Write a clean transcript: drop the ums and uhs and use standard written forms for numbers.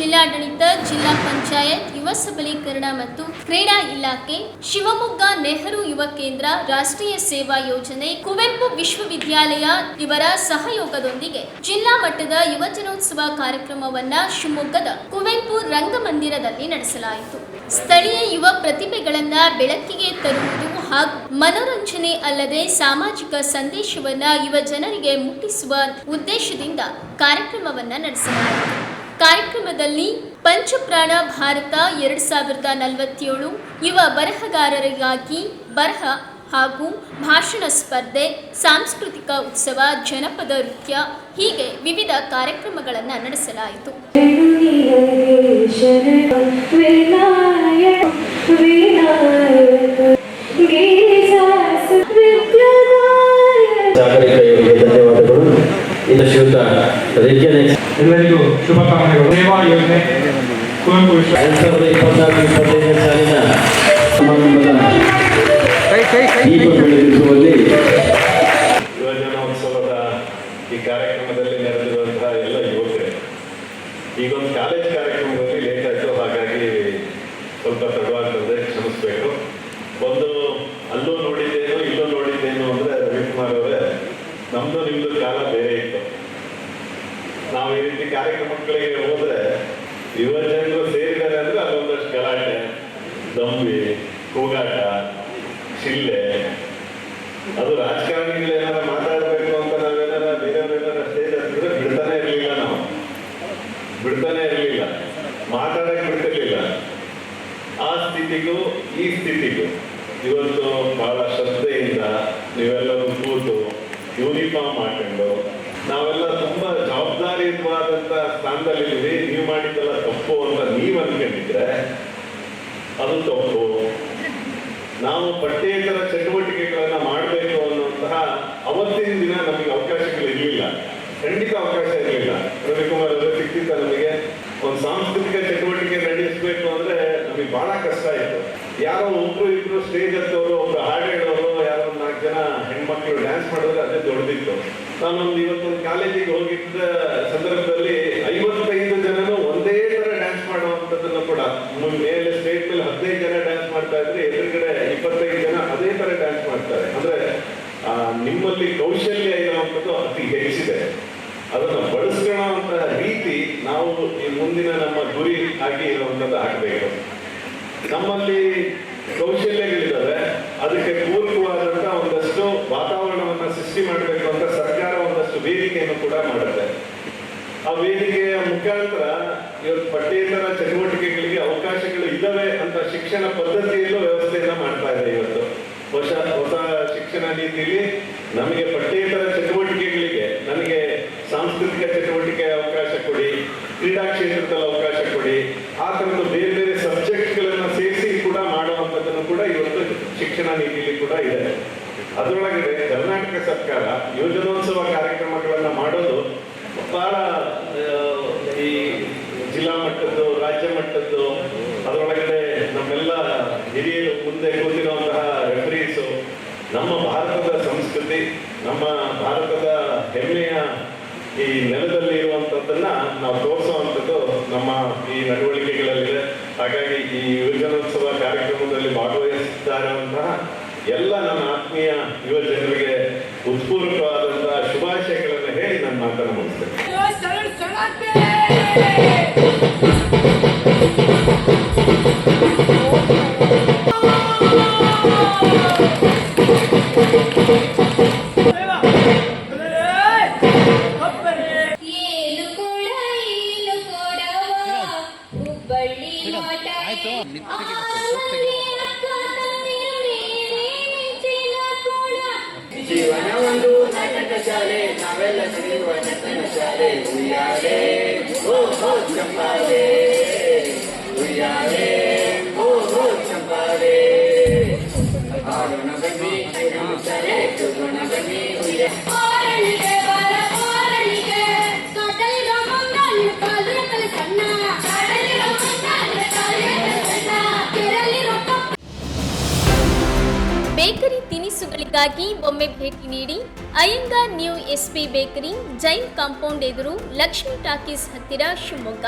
ಜಿಲ್ಲಾಡಳಿತ, ಜಿಲ್ಲಾ ಪಂಚಾಯತ್, ಯುವ ಸಬಲೀಕರಣ ಮತ್ತು ಕ್ರೀಡಾ ಇಲಾಖೆ, ಶಿವಮೊಗ್ಗ ನೆಹರು ಯುವ ಕೇಂದ್ರ, ರಾಷ್ಟ್ರೀಯ ಸೇವಾ ಯೋಜನೆ, ಕುವೆಂಪು ವಿಶ್ವವಿದ್ಯಾಲಯ ಇವರ ಸಹಯೋಗದೊಂದಿಗೆ ಜಿಲ್ಲಾ ಮಟ್ಟದ ಯುವಜನೋತ್ಸವ ಕಾರ್ಯಕ್ರಮವನ್ನ ಶಿವಮೊಗ್ಗದ ಕುವೆಂಪು ರಂಗಮಂದಿರದಲ್ಲಿ ನಡೆಸಲಾಯಿತು. ಸ್ಥಳೀಯ ಯುವ ಪ್ರತಿಭೆಗಳನ್ನ ಬೆಳಕಿಗೆ ತರುವುದು ಹಾಗೂ ಮನೋರಂಜನೆ ಅಲ್ಲದೆ ಸಾಮಾಜಿಕ ಸಂದೇಶವನ್ನ ಯುವ ಜನರಿಗೆ ಮುಟ್ಟಿಸುವ ಉದ್ದೇಶದಿಂದ ಕಾರ್ಯಕ್ರಮವನ್ನ ನಡೆಸಲಾಯಿತು. ಕಾರ್ಯಕ್ರಮದಲ್ಲಿ ಪಂಚಪ್ರಾಣ ಭಾರತ 2047 ಯುವ ಬರಹಗಾರರಿಗಾಗಿ ಬರಹ ಹಾಗೂ ಭಾಷಣ ಸ್ಪರ್ಧೆ, ಸಾಂಸ್ಕೃತಿಕ ಉತ್ಸವ, ಜನಪದ ನೃತ್ಯ ಹೀಗೆ ವಿವಿಧ ಕಾರ್ಯಕ್ರಮಗಳನ್ನು ನಡೆಸಲಾಯಿತು. ಧನ್ಯವಾದಗಳು. ಇನ್ನು ಶ್ರೀಯುತ ಎಲ್ಲರಿಗೂ ಶುಭಕಾಮನೆಗಳು. ಸೇವಾ ಯೋಜನೆ ಕುವೆಂಪು 2024-25 ಸಾಲಿನ ದೀಪ ಬೆಳಗಿಸುವಲ್ಲಿ ಯುವಜನೋತ್ಸವದ ಈ ಕಾರ್ಯಕ್ರಮದಲ್ಲಿ ನೆರೆದಿರುವಂತಹ ಎಲ್ಲ ಯುವಕರೇ, ಈಗೊಂದು ಕಾಲೇಜ್ ಕಾರ್ಯಕ್ರಮದಲ್ಲಿ ಲೇಟ್ ಆಯಿತು, ಹಾಗಾಗಿ ಸ್ವಲ್ಪ ತಡವಾಗ್ತದೆ, ಕ್ಷಮಿಸಬೇಕು. ಒಂದು ಅಲ್ಲೂ ನೋಡಿದ್ದೇನು ಇಲ್ಲೂ ನೋಡಿದ್ದೇನು ಅಂದರೆ ರವಿಕುಮಾರ್ ಅವರೇ, ನಮ್ಮದು ನಿಮ್ಮದು ಕಾಲ ಬೇರೆ ಇತ್ತು. ನಾವು ಈ ರೀತಿ ಕಾರ್ಯಕ್ರಮಗಳಿಗೆ ಹೋದರೆ ಯುವಜನರು ಸೇರಿದ್ದಾರೆ ಅಂದರೆ ಅದೊಂದಷ್ಟು ಗಲಾಟೆ, ದಂಬಿ, ಕೂಗಾಟ, ಶಿಲ್ಲೆ. ಅದು ರಾಜಕಾರಣಿಗಳು ಏನಾರ ಮಾತಾಡಬೇಕು ಅಂತ ನಾವೇನಾರ ಬೇರೆಯವ್ರೇನಾರ ಸ್ಟೇಜ್ ಹತ್ತಿದ್ರೆ ಬಿಡ್ತಾನೆ ಇರಲಿಲ್ಲ, ಮಾತಾಡಕ್ಕೆ ಬಿಡ್ತಿರ್ಲಿಲ್ಲ. ಆ ಸ್ಥಿತಿಗೂ ಈ ಸ್ಥಿತಿಗೂ ಇವತ್ತು ಬಹಳ ಶ್ರದ್ಧೆಯಿಂದ ನೀವೆಲ್ಲರೂ ಕೂತು ಯೂನಿಫಾರ್ಮ್ ಹಾಕೊಂಡು ನಾವೆಲ್ಲ ತುಂಬಾ ಜವಾಬ್ದಾರಿಯುತವಾದಂತ ಸ್ಥಾನದಲ್ಲಿದ್ದೀವಿ. ನೀವು ಮಾಡಿದ್ದೆಲ್ಲ ತಪ್ಪು ಅಂತ ನೀವು ಅನ್ಕೊಂಡಿದ್ರೆ ಅದು ತಪ್ಪು. ನಾವು ಪಠ್ಯೇತರ ಚಟುವಟಿಕೆಗಳನ್ನ ಮಾಡಬೇಕು ಅನ್ನುವಂತಹ ಅವತ್ತಿನ ದಿನ ನಮಗೆ ಅವಕಾಶಗಳು ಇರಲಿಲ್ಲ, ಖಂಡಿತ ಅವಕಾಶ ಇರಲಿಲ್ಲ. ರವಿಕುಮಾರ್ ಅವರು ಸಿಕ್ಕಿದ್ದ ನಮಗೆ ಒಂದು ಸಾಂಸ್ಕೃತಿಕ ಚಟುವಟಿಕೆ ನಡೆಸಬೇಕು ಅಂದ್ರೆ ನಮಗೆ ಬಹಳ ಕಷ್ಟ ಇತ್ತು. ಯಾರೋ ಒಬ್ರು ಇಬ್ರು ಸ್ಟೇಜ್ ಹತ್ತವರು, ಒಬ್ರು ಹಾಡು ಹೇಳೋರು, ಯಾರೋ 4 ಜನ ಹೆಣ್ಮಕ್ಳು ಡ್ಯಾನ್ಸ್ ಮಾಡಿದ್ರೆ ಅದೇ ದೊಡ್ಡದಿತ್ತು. ನಾನೊಂದು ಇವತ್ತೊಂದು ಕಾಲೇಜಿಗೆ ಹೋಗಿದ್ದ ಸಂದರ್ಭದಲ್ಲಿ 55 ಜನನು ಒಂದೇ ತರ ಡ್ಯಾನ್ಸ್ ಮಾಡುವಂಥದ್ದನ್ನು ಕೂಡ, ಮೇಲೆ ಸ್ಟೇಜ್ ಮೇಲೆ 15 ಜನ ಡ್ಯಾನ್ಸ್ ಮಾಡ್ತಾ ಇದ್ರೆ ಎದುರುಗಡೆ 25 ಜನ ಅದೇ ತರ ಡ್ಯಾನ್ಸ್ ಮಾಡ್ತಾರೆ. ಅಂದ್ರೆ ನಿಮ್ಮಲ್ಲಿ ಕೌಶಲ್ಯ ಇರುವಂಥದ್ದು ಅತಿ ಹೆಚ್ಚಿದೆ. ಅದನ್ನು ಬಳಸ್ಕೊಳ್ಳುವಂತಹ ರೀತಿ ನಾವು ಈ ಮುಂದಿನ ನಮ್ಮ ಗುರಿ ಆಗಿ ಇರುವಂಥದ್ದು ಆಗಬೇಕು. ನಮ್ಮಲ್ಲಿ ಕೌಶಲ್ಯಗಳಿದ್ದಾವೆ, ಅದಕ್ಕೆ ಪೂರಕವಾದಂತ ಒಂದಷ್ಟು ವಾತಾವರಣವನ್ನ ಸೃಷ್ಟಿ ಮಾಡಬೇಕು ಅಂತ ಸರ್ಕಾರ ಒಂದಷ್ಟು ವೇದಿಕೆಯನ್ನು ಕೂಡ ಮಾಡುತ್ತೆ. ಆ ವೇದಿಕೆಯ ಮುಖಾಂತರ ಇವತ್ತು ಪಠ್ಯೇತರ ಚಟುವಟಿಕೆಗಳಿಗೆ ಅವಕಾಶಗಳು ಇದ್ದಾವೆ ಅಂತ ಶಿಕ್ಷಣ ಪದ್ಧತಿಯಲ್ಲೂ ವ್ಯವಸ್ಥೆಯನ್ನ ಮಾಡ್ತಾ ಇದೆ. ಇವತ್ತು ಹೊಸ ಶಿಕ್ಷಣ ನೀತಿಯಲ್ಲಿ ನಮಗೆ ಪಠ್ಯೇತರ ಚಟುವಟಿಕೆಗಳಿಗೆ ನನಗೆ ಸಾಂಸ್ಕೃತಿಕ ಚಟುವಟಿಕೆ ಅವಕಾಶ ಕೊಡಿ, ಕ್ರೀಡಾ ಕ್ಷೇತ್ರದಲ್ಲಿ ಅವಕಾಶ ಕೊಡಿ, ಆ ತರದ್ದು ಬೇರೆ ಬೇರೆ ಸಬ್ಜೆಕ್ಟ್ಗಳನ್ನ ಸೇರಿಸಿ ಕೂಡ ಮಾಡುವಂಥದ್ದನ್ನು ಕೂಡ ಇವತ್ತು ಶಿಕ್ಷಣ ನೀತಿಯಲ್ಲಿ ಕೂಡ ಇದೆ. ಅದರೊಳಗಡೆ ಕರ್ನಾಟಕ ಸರ್ಕಾರ ಯೋಜನೋತ್ಸವ ಕಾರ್ಯಕ್ರಮಗಳನ್ನ ಮಾಡೋದು ಬಹಳ ಈ ಜಿಲ್ಲಾ ಮಟ್ಟದ್ದು, ರಾಜ್ಯ ಮಟ್ಟದ್ದು, ಅದರೊಳಗಡೆ ನಮ್ಮೆಲ್ಲ ಹಿರಿಯರು ಮುಂದೆ ಕೂತಿರುವಂತಹ ರೆಫರೀಸು, ನಮ್ಮ ಭಾರತದ ಸಂಸ್ಕೃತಿ, ನಮ್ಮ ಭಾರತದ ಹೆಮ್ಮೆಯ ಈ ನೆಲದಲ್ಲಿ ಇರುವಂಥದ್ದನ್ನ ನಾವು ತೋರಿಸುವಂಥದ್ದು ನಮ್ಮ ಈ ನಡವಳಿಕೆಗಳಲ್ಲಿದೆ. ಹಾಗಾಗಿ ಈ ಯುವಜನೋತ್ಸವ ಕಾರ್ಯಕ್ರಮದಲ್ಲಿ ಭಾಗವಹಿಸುತ್ತಿರುವಂತಹ ಎಲ್ಲ ನನ್ನ ಆತ್ಮೀಯ ಯುವ ಜನರಿಗೆ ಉತ್ಪೂರ್ವಕವಾದಂತಹ ಶುಭಾಶಯಗಳನ್ನು ಹೇಳಿ ನನ್ನ ಮಾತನ್ನು ಮುಗಿಸ್ತೇನೆ. ಜೀವನ ಒಂದು ನಾಟಕ ಶಾಲೆ, ನಾವೆಲ್ಲ ಕಲಿಯುವ ನರ್ತನ ಶಾಲೆ. ಉಯ್ಯಾಲೆ ಓ ಹೋ ಚಂಪಾಲೆ, ಉಯ್ಯಾಲೆ ಓ ಹೋ ಚಂಪಾಲೆ. ಆಡೋಣ ಬನ್ನಿ ಶಾಲೆ, ಕೂಗೋಣ ಬನ್ನಿ ಉಯ್ಯಾಲೆ. ಬೇಕರಿ ತಿನಿಸುಗಳಿಗಾಗಿ ಒಮ್ಮೆ ಭೇಟಿ ನೀಡಿ. Iyengar new SP bakery, Jain compound ಎದುರು, ಲಕ್ಷ್ಮಿ ಟಾಕೀಸ್ ಹತ್ತಿರ, ಶಿವಮೊಗ್ಗ.